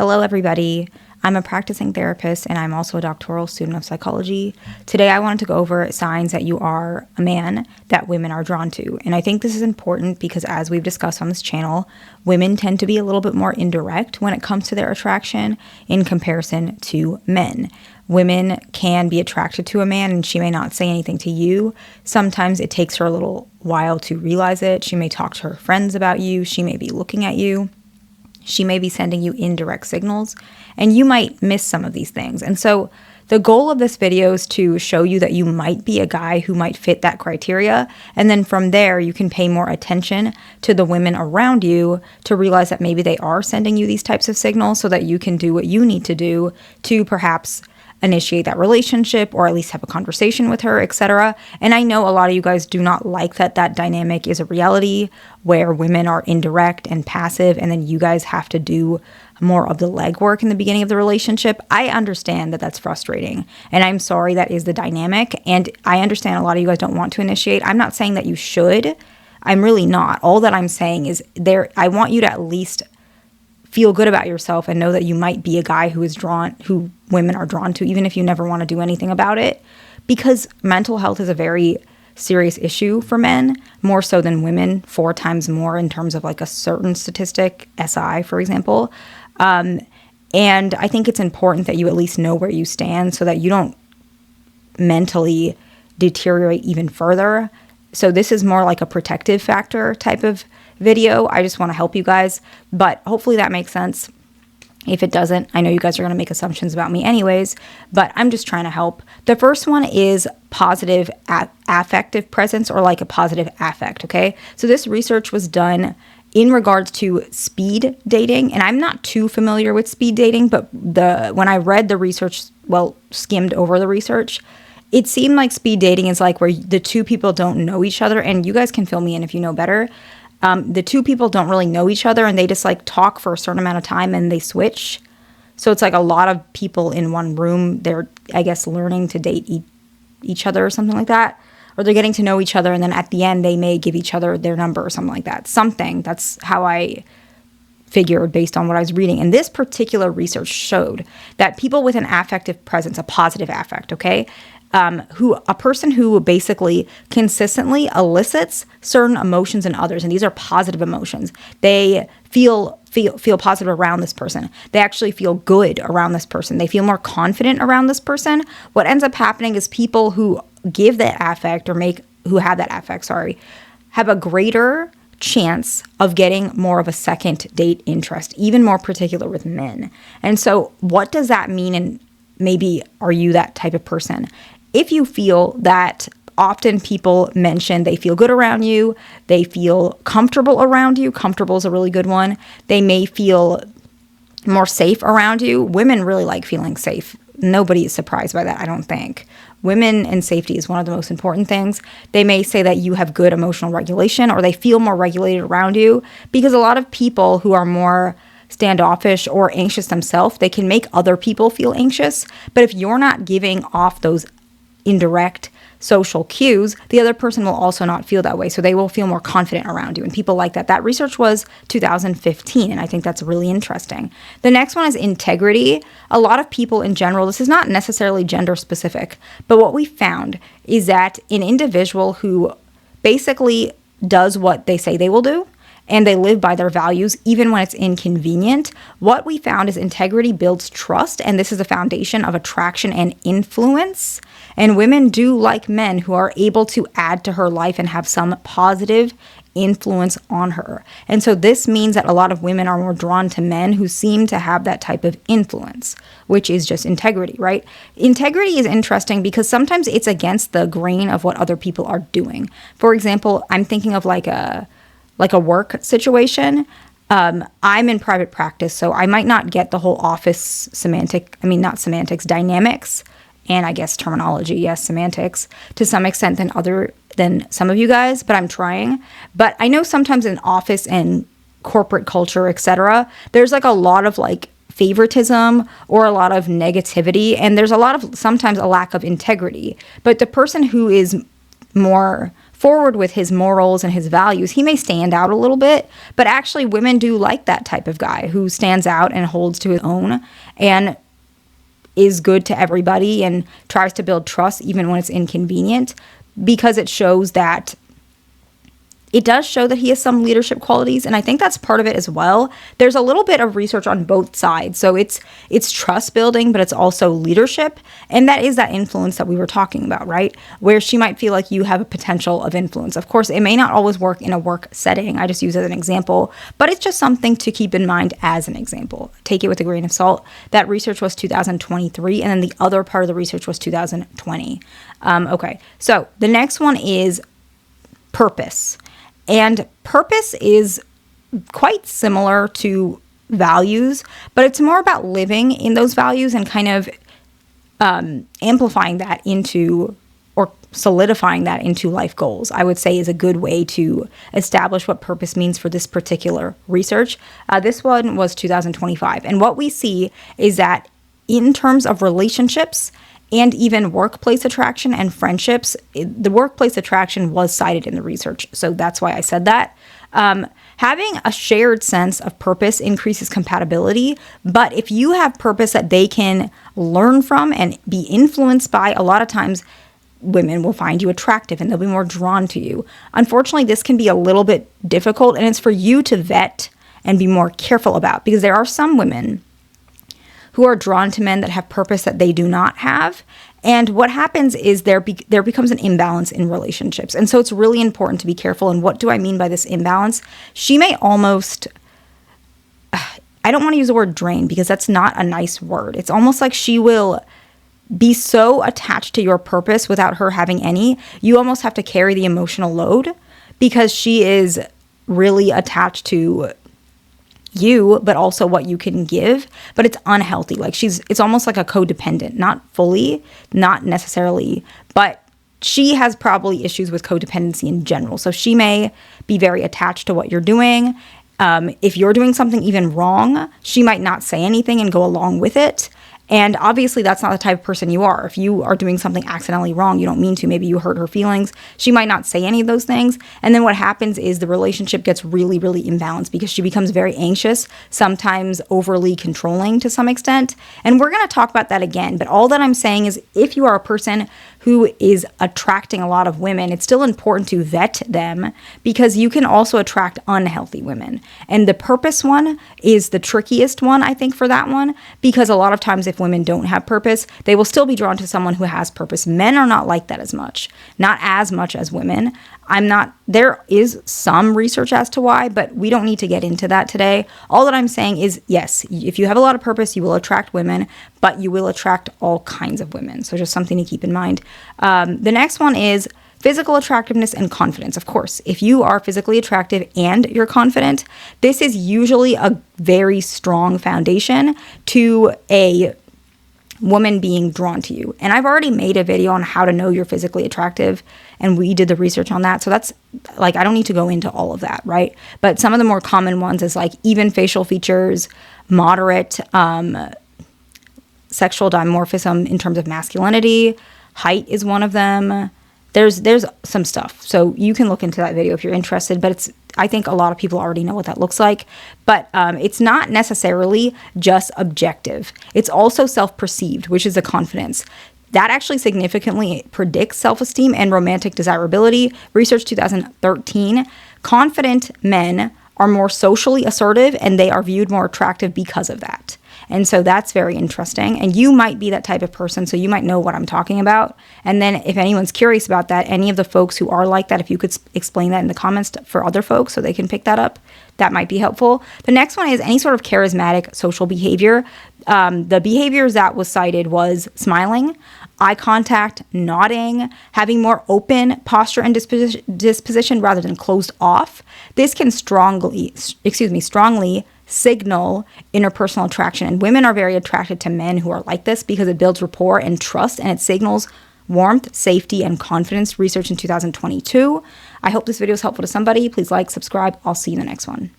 Hello, everybody. I'm a practicing therapist and I'm also a doctoral student of psychology. Today, I wanted to go over signs that you are a man that women are drawn to. And I think this is important because, as we've discussed on this channel, women tend to be a little bit more indirect when it comes to their attraction in comparison to men. Women can be attracted to a man and she may not say anything to you. Sometimes it takes her a little while to realize it. She may talk to her friends about you. She may be looking at you. She may be sending you indirect signals, and you might miss some of these things. And so the goal of this video is to show you that you might be a guy who might fit that criteria. And then from there, you can pay more attention to the women around you to realize that maybe they are sending you these types of signals so that you can do what you need to do to perhaps initiate that relationship or at least have a conversation with her, etc. And I know a lot of you guys do not like that dynamic is a reality where women are indirect and passive and then you guys have to do more of the legwork in the beginning of the relationship. I understand that that's frustrating and I'm sorry that is the dynamic, and I understand a lot of you guys don't want to initiate. I'm not saying that you should. I'm really not. All that I'm saying is I want you to at least feel good about yourself and know that you might be a guy who women are drawn to, even if you never want to do anything about it, because mental health is a very serious issue for men, more so than women, 4 times more in terms of like a certain statistic, SI, for example. And I think it's important that you at least know where you stand so that you don't mentally deteriorate even further. So this is more like a protective factor type of video. I just want to help you guys, but hopefully that makes sense. If it doesn't, I know you guys are going to make assumptions about me anyways, but I'm just trying to help. The first one is positive affective presence, or like a positive affect, okay? So this research was done in regards to speed dating, and I'm not too familiar with speed dating, but when I read the research, skimmed over the research, it seemed like speed dating is like where the two people don't know each other, and you guys can fill me in if you know better. The two people don't really know each other and they just like talk for a certain amount of time and they switch. So it's like a lot of people in one room. They're, I guess, learning to date each other or something like that. Or they're getting to know each other and then at the end they may give each other their number or something like that. That's how I figured based on what I was reading. And this particular research showed that people with an affective presence, a positive affect, okay, a person who basically consistently elicits certain emotions in others, and these are positive emotions. They feel positive around this person. They actually feel good around this person. They feel more confident around this person. What ends up happening is people who give that affect who have that affect, have a greater chance of getting more of a second date interest, even more particular with men. And so what does that mean? And maybe are you that type of person? If you feel that often people mention they feel good around you, they feel comfortable around you. Comfortable is a really good one. They may feel more safe around you. Women really like feeling safe. Nobody is surprised by that, I don't think. Women and safety is one of the most important things. They may say that you have good emotional regulation or they feel more regulated around you, because a lot of people who are more standoffish or anxious themselves, they can make other people feel anxious. But if you're not giving off those indirect social cues, the other person will also not feel that way. So they will feel more confident around you. And people like that. That research was 2015. And I think that's really interesting. The next one is integrity. A lot of people in general, this is not necessarily gender specific, but what we found is that an individual who basically does what they say they will do, and they live by their values, even when it's inconvenient. What we found is integrity builds trust, and this is the foundation of attraction and influence. And women do like men who are able to add to her life and have some positive influence on her. And so this means that a lot of women are more drawn to men who seem to have that type of influence, which is just integrity, right? Integrity is interesting because sometimes it's against the grain of what other people are doing. For example, I'm thinking of like a work situation. I'm in private practice, so I might not get the whole office dynamics, and I guess terminology, yes, semantics, to some extent than some of you guys, but I'm trying. But I know sometimes in office and corporate culture, etc., there's like a lot of like favoritism or a lot of negativity, and there's sometimes a lack of integrity. But the person who is more forward with his morals and his values, he may stand out a little bit, but actually women do like that type of guy who stands out and holds to his own and is good to everybody and tries to build trust even when it's inconvenient, because it shows that it does show that he has some leadership qualities, and I think that's part of it as well. There's a little bit of research on both sides. So it's trust building, but it's also leadership, and that is that influence that we were talking about, right? Where she might feel like you have a potential of influence. Of course, it may not always work in a work setting. I just use it as an example, but it's just something to keep in mind as an example. Take it with a grain of salt. That research was 2023, and then the other part of the research was 2020. Okay, so the next one is purpose. And purpose is quite similar to values, but it's more about living in those values and kind of amplifying that into, or solidifying that into life goals, I would say is a good way to establish what purpose means for this particular research. This one was 2025. And what we see is that in terms of relationships and even workplace attraction and friendships, the workplace attraction was cited in the research. So that's why I said that. Having a shared sense of purpose increases compatibility. But if you have purpose that they can learn from and be influenced by, a lot of times women will find you attractive and they'll be more drawn to you. Unfortunately, this can be a little bit difficult, and it's for you to vet and be more careful about, because there are some women who are drawn to men that have purpose that they do not have. And what happens is there becomes an imbalance in relationships. And so it's really important to be careful. And what do I mean by this imbalance? She may almost, I don't want to use the word drain, because that's not a nice word. It's almost like she will be so attached to your purpose without her having any. You almost have to carry the emotional load, because she is really attached to you, but also what you can give. But it's unhealthy. Like it's almost like a codependent, not fully, not necessarily, but she has probably issues with codependency in general. So she may be very attached to what you're doing. If you're doing something even wrong, she might not say anything and go along with it. And obviously that's not the type of person you are. If you are doing something accidentally wrong, you don't mean to, maybe you hurt her feelings, she might not say any of those things. And then what happens is the relationship gets really, really imbalanced, because she becomes very anxious, sometimes overly controlling to some extent. And we're going to talk about that again. But all that I'm saying is, if you are a person who is attracting a lot of women, it's still important to vet them, because you can also attract unhealthy women. And the purpose one is the trickiest one, I think, for that one, because a lot of times if women don't have purpose, they will still be drawn to someone who has purpose. Men are not like that as much, not as much as women. There is some research as to why, but we don't need to get into that today. All that I'm saying is, yes, if you have a lot of purpose, you will attract women, but you will attract all kinds of women. So just something to keep in mind. The next one is physical attractiveness and confidence. Of course, if you are physically attractive and you're confident, this is usually a very strong foundation to a woman being drawn to you. And I've already made a video on how to know you're physically attractive, and we did the research on that. So that's like, I don't need to go into all of that, right? But some of the more common ones is like even facial features, moderate sexual dimorphism in terms of masculinity, height is one of them. There's some stuff. So you can look into that video if you're interested, but I think a lot of people already know what that looks like. But it's not necessarily just objective. It's also self-perceived, which is a confidence. That actually significantly predicts self-esteem and romantic desirability. Research 2013, confident men are more socially assertive and they are viewed more attractive because of that. And so that's very interesting. And you might be that type of person, so you might know what I'm talking about. And then if anyone's curious about that, any of the folks who are like that, if you could explain that in the comments for other folks so they can pick that up, that might be helpful. The next one is any sort of charismatic social behavior. The behaviors that was cited was smiling, eye contact, nodding, having more open posture and disposition rather than closed off. This can strongly signal interpersonal attraction. And women are very attracted to men who are like this because it builds rapport and trust, and it signals warmth, safety, and confidence. Research in 2022. I hope this video is helpful to somebody. Please like, subscribe. I'll see you in the next one.